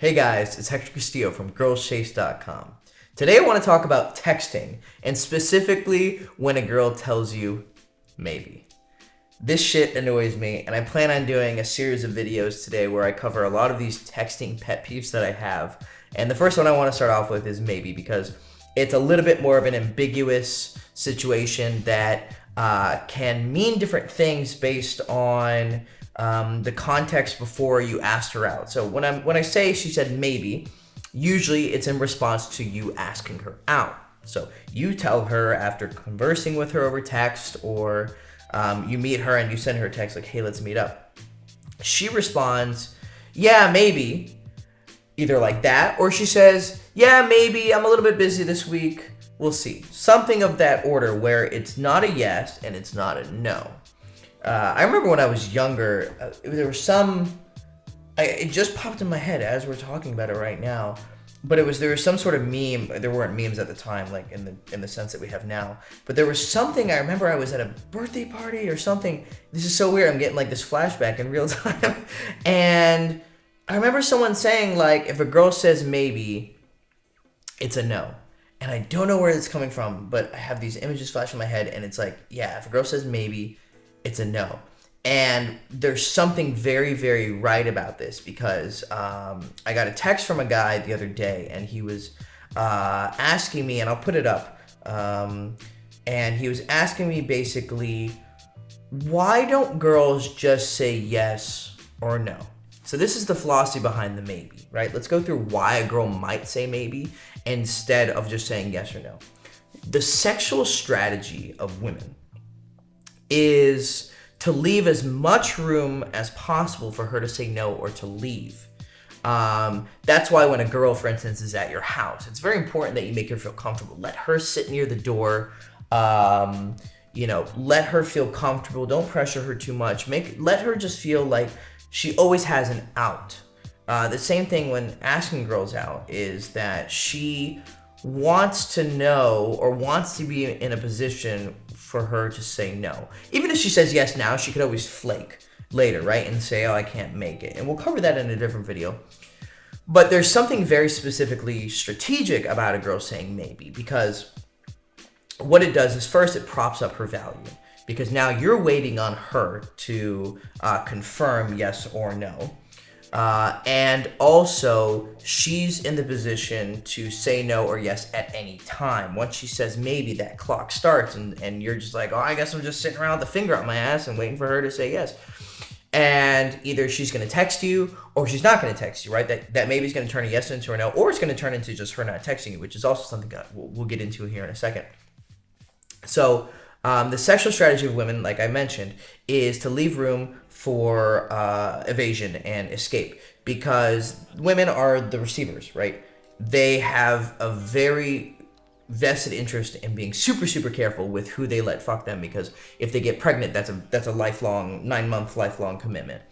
Hey guys, it's Hector Castillo from girlschase.com. Today I want to talk about texting, and specifically when a girl tells you maybe. This shit annoys me, and I plan on doing a series of videos today where I cover a lot of these texting pet peeves that I have. And the first one I want to start off with is maybe, because it's a little bit more of an ambiguous situation that can mean different things based on the context before you asked her out. So when I say she said maybe, usually it's in response to you asking her out. So you tell her after conversing with her over text, or you meet her and you send her a text like, hey, let's meet up. She responds, yeah, maybe, either like that, or she says, yeah, maybe, I'm a little bit busy this week, we'll see. Something of that order where it's not a yes and it's not a no. I remember when I was younger, there was it just popped in my head as we're talking about it right now, but there was some sort of meme. There weren't memes at the time, like in the sense that we have now, but there was something. I remember I was at a birthday party or something. This is so weird. I'm getting like this flashback in real time. And I remember someone saying, like, if a girl says maybe, it's a no. And I don't know where it's coming from, but I have these images flash in my head, and it's like, yeah, if a girl says maybe, it's a no. And there's something very, very right about this, because I got a text from a guy the other day, and he was asking me, and I'll put it up, and he was asking me basically, why don't girls just say yes or no? So this is the philosophy behind the maybe, right? Let's go through why a girl might say maybe instead of just saying yes or no. The sexual strategy of women is to leave as much room as possible for her to say no or to leave. That's why when a girl, for instance, is at your house, it's very important that you make her feel comfortable. Let her sit near the door. Let her feel comfortable. Don't pressure her too much. Let her just feel like she always has an out. The same thing when asking girls out is that she wants to know or wants to be in a position for her to say no. Even if she says yes now, she could always flake later, right? And say, oh, I can't make it. And we'll cover that in a different video. But there's something very specifically strategic about a girl saying maybe, because what it does is, first, it props up her value, because now you're waiting on her to confirm yes or no. And also, she's in the position to say no or yes at any time. Once she says maybe, that clock starts, and you're just like, oh, I guess I'm just sitting around with the finger up my ass and waiting for her to say yes. And either she's going to text you or she's not going to text you, right? That maybe is going to turn a yes into a no, or it's going to turn into just her not texting you, which is also something that we'll get into here in a second. So the sexual strategy of women, like I mentioned, is to leave room for evasion and escape, because women are the receivers, right? They have a very vested interest in being super, super careful with who they let fuck them, because if they get pregnant, that's a lifelong, 9-month lifelong commitment.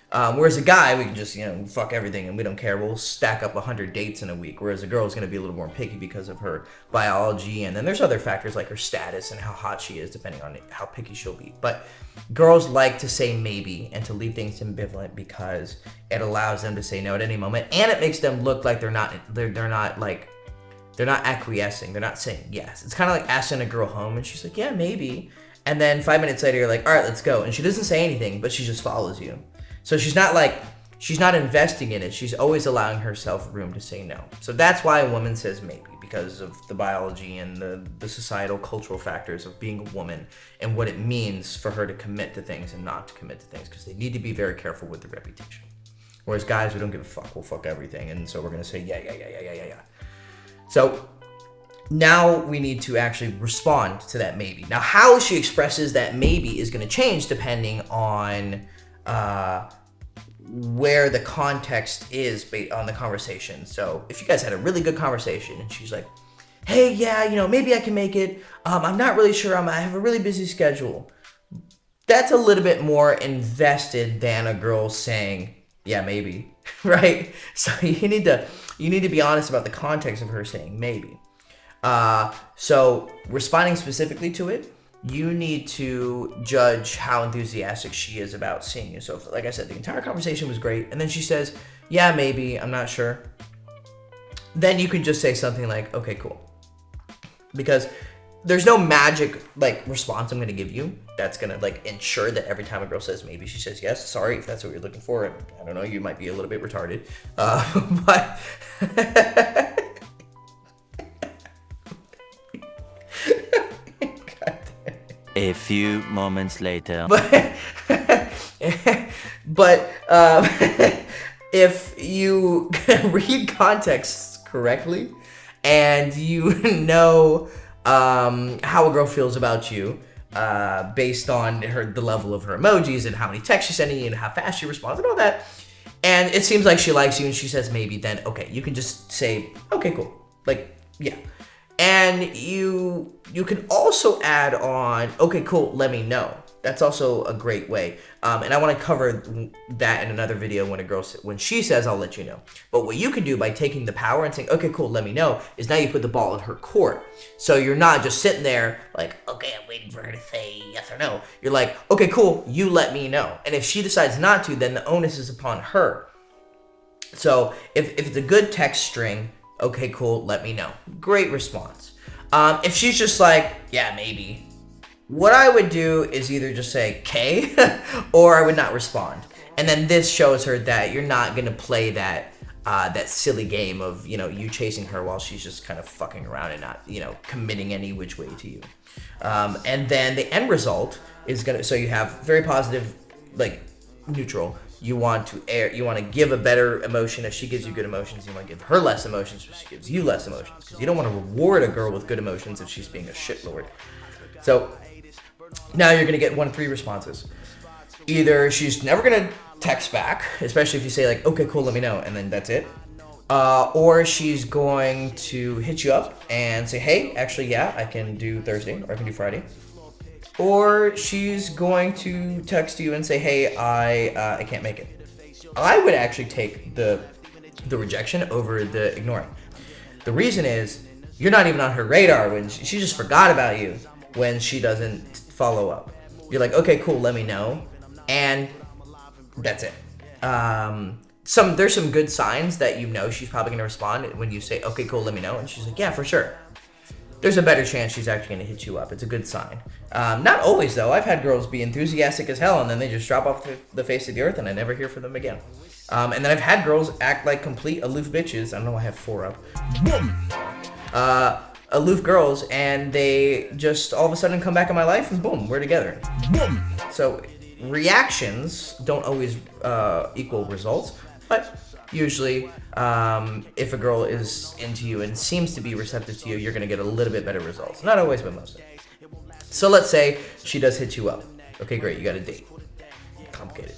Whereas a guy, we can just, fuck everything and we don't care. We'll stack up 100 dates in a week. Whereas a girl is going to be a little more picky because of her biology. And then there's other factors like her status and how hot she is, depending on how picky she'll be. But girls like to say maybe and to leave things ambivalent, because it allows them to say no at any moment. And it makes them look like they're not acquiescing. They're not saying yes. It's kind of like asking a girl home and she's like, yeah, maybe. And then 5 minutes later, you're like, all right, let's go. And she doesn't say anything, but she just follows you. So she's not investing in it. She's always allowing herself room to say no. So that's why a woman says maybe, because of the biology and the societal, cultural factors of being a woman and what it means for her to commit to things and not to commit to things, because they need to be very careful with their reputation. Whereas guys, we don't give a fuck. We'll fuck everything. And so we're going to say, yeah. So now we need to actually respond to that maybe. Now, how she expresses that maybe is going to change depending on where the context is based on the conversation. So if you guys had a really good conversation and she's like, hey, yeah, maybe I can make it. I'm not really sure. I have a really busy schedule. That's a little bit more invested than a girl saying, yeah, maybe, right? So you need to be honest about the context of her saying maybe. So responding specifically to it you need to judge how enthusiastic she is about seeing you. So, like I said, the entire conversation was great, and then she says, yeah, maybe, I'm not sure. Then you can just say something like, okay, cool. Because there's no magic like response I'm gonna give you that's gonna like ensure that every time a girl says maybe, she says yes. Sorry if that's what you're looking for. And I don't know, you might be a little bit retarded, but A few moments later. But if you read contexts correctly and you know how a girl feels about you based on the level of her emojis and how many texts she's sending you and how fast she responds and all that, and it seems like she likes you and she says maybe, then okay, you can just say, okay, cool, like, yeah. And you can also add on, okay, cool, let me know. That's also a great way. And I want to cover that in another video when she says, I'll let you know. But what you can do by taking the power and saying, okay, cool, let me know, is now you put the ball in her court. So you're not just sitting there like, okay, I'm waiting for her to say yes or no. You're like, okay, cool, you let me know. And if she decides not to, then the onus is upon her. So if it's a good text string, okay, cool, let me know. Great response. If she's just like, yeah, maybe, what I would do is either just say, okay, or I would not respond. And then this shows her that you're not going to play that silly game of, you chasing her while she's just kind of fucking around and not, committing any which way to you. And then the end result is so you have very positive, like neutral. You want to give a better emotion if she gives you good emotions. You want to give her less emotions if she gives you less emotions. Because you don't want to reward a girl with good emotions if she's being a shitlord. So now you're going to get 1 of 3 responses. Either she's never going to text back, especially if you say like, okay, cool, let me know, and then that's it. Or she's going to hit you up and say, hey, actually, yeah, I can do Thursday or I can do Friday. Or she's going to text you and say, hey, I can't make it. I would actually take the rejection over the ignoring. The reason is you're not even on her radar when she just forgot about you when she doesn't follow up. You're like, okay, cool, let me know. And that's it. There's some good signs that she's probably going to respond when you say, okay, cool, let me know. And she's like, yeah, for sure. There's a better chance she's actually going to hit you up. It's a good sign. Not always, though. I've had girls be enthusiastic as hell, and then they just drop off the face of the earth, and I never hear from them again. And then I've had girls act like complete aloof bitches. I don't know why I have 4 up. Aloof girls, and they just all of a sudden come back in my life, and boom, we're together. Boom. So reactions don't always equal results, but usually if a girl is into you and seems to be receptive to you, you're going to get a little bit better results. Not always, but mostly. So let's say she does hit you up. Okay, great, you got a date. Complicated.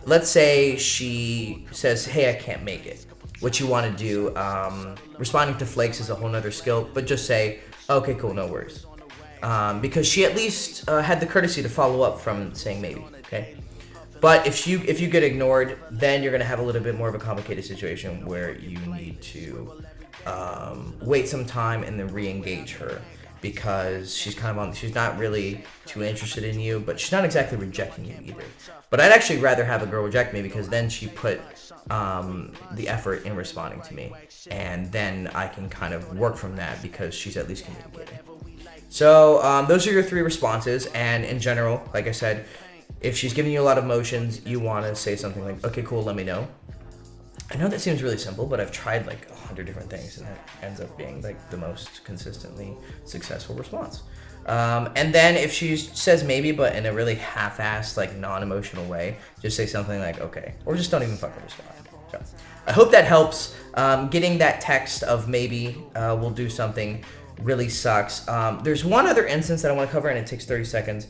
Let's say she says, hey, I can't make it. What you want to do, responding to flakes is a whole nother skill, but just say, okay, cool, no worries. Because she at least had the courtesy to follow up from saying maybe, okay? But if you get ignored, then you're going to have a little bit more of a complicated situation where you need to wait some time and then re-engage her, because she's she's not really too interested in you, but she's not exactly rejecting you either. But I'd actually rather have a girl reject me, because then she put the effort in responding to me, and then I can kind of work from that because she's at least communicating. So those are your 3 responses, and in general, like I said, if she's giving you a lot of emotions, you want to say something like, okay, cool, let me know. I know that seems really simple, but I've tried like 100 different things, and that ends up being like the most consistently successful response. And then if she says maybe, but in a really half-assed, like non-emotional way, just say something like, okay, or just don't even fucking respond. So I hope that helps. Getting that text of maybe we'll do something really sucks. There's one other instance that I want to cover, and it takes 30 seconds.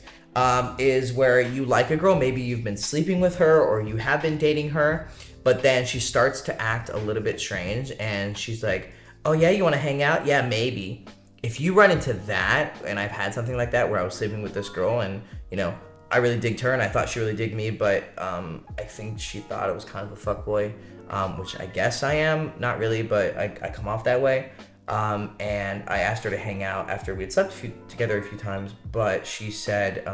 Is where you like a girl, maybe you've been sleeping with her or you have been dating her, but then she starts to act a little bit strange and she's like, oh yeah, you want to hang out? Yeah, maybe. If you run into that, and I've had something like that where I was sleeping with this girl and, I really digged her and I thought she really digged me, but I think she thought it was kind of a fuckboy, which I guess I am. Not really, but I come off that way. And I asked her to hang out after we had slept together a few times, but she said,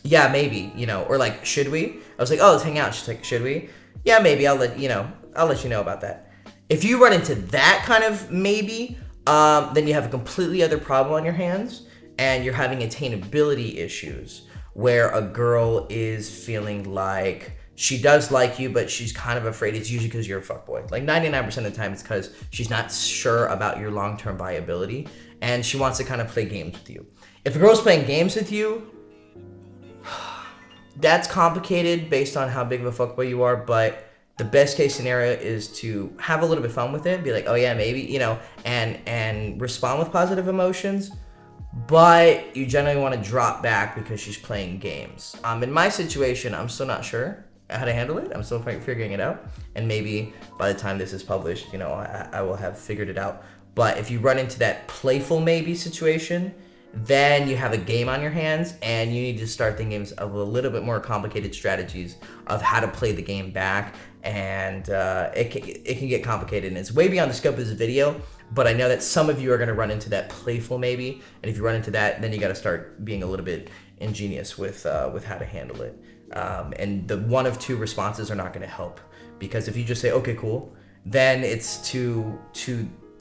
yeah, maybe, or like, should we? I was like, oh, let's hang out. She's like, should we? Yeah, maybe. I'll let you know about that. If you run into that kind of maybe, then you have a completely other problem on your hands, and you're having attainability issues where a girl is feeling like she does like you, but she's kind of afraid. It's usually because you're a fuckboy. Like 99% of the time, it's because she's not sure about your long-term viability, and she wants to kind of play games with you. If a girl's playing games with you, that's complicated based on how big of a fuckboy you are, but the best case scenario is to have a little bit of fun with it, be like, oh yeah, maybe, and respond with positive emotions, but you generally want to drop back because she's playing games. In my situation, I'm still not sure how to handle it. I'm still figuring it out, and maybe by the time this is published, I will have figured it out. But if you run into that playful maybe situation, then you have a game on your hands, and you need to start thinking of a little bit more complicated strategies of how to play the game back, and it can get complicated, and it's way beyond the scope of this video, but I know that some of you are going to run into that playful maybe, and if you run into that, then you got to start being a little bit ingenious with how to handle it, and the one of two responses are not going to help, because if you just say, okay, cool, then it's too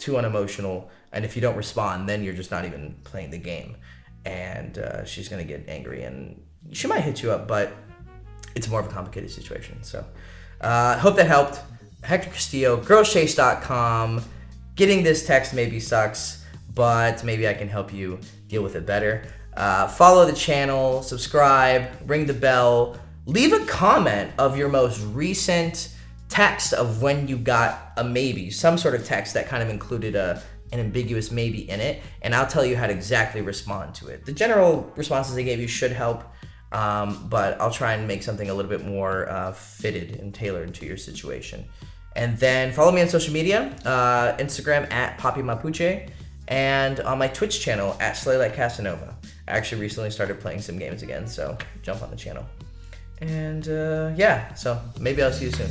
unemotional, and if you don't respond, then you're just not even playing the game, and she's gonna get angry, and she might hit you up, but it's more of a complicated situation. So hope that helped. Hector Castillo, girlschase.com. Getting this text maybe sucks, but maybe I can help you deal with it better. Follow the channel, subscribe, ring the bell, leave a comment of your most recent text of when you got a maybe, some sort of text that kind of included an ambiguous maybe in it, and I'll tell you how to exactly respond to it. The general responses I gave you should help, but I'll try and make something a little bit more fitted and tailored to your situation. And then follow me on social media, Instagram at Papi Mapuche, and on my Twitch channel at Slay Like Casanova. I actually recently started playing some games again, so jump on the channel. And yeah, so maybe I'll see you soon.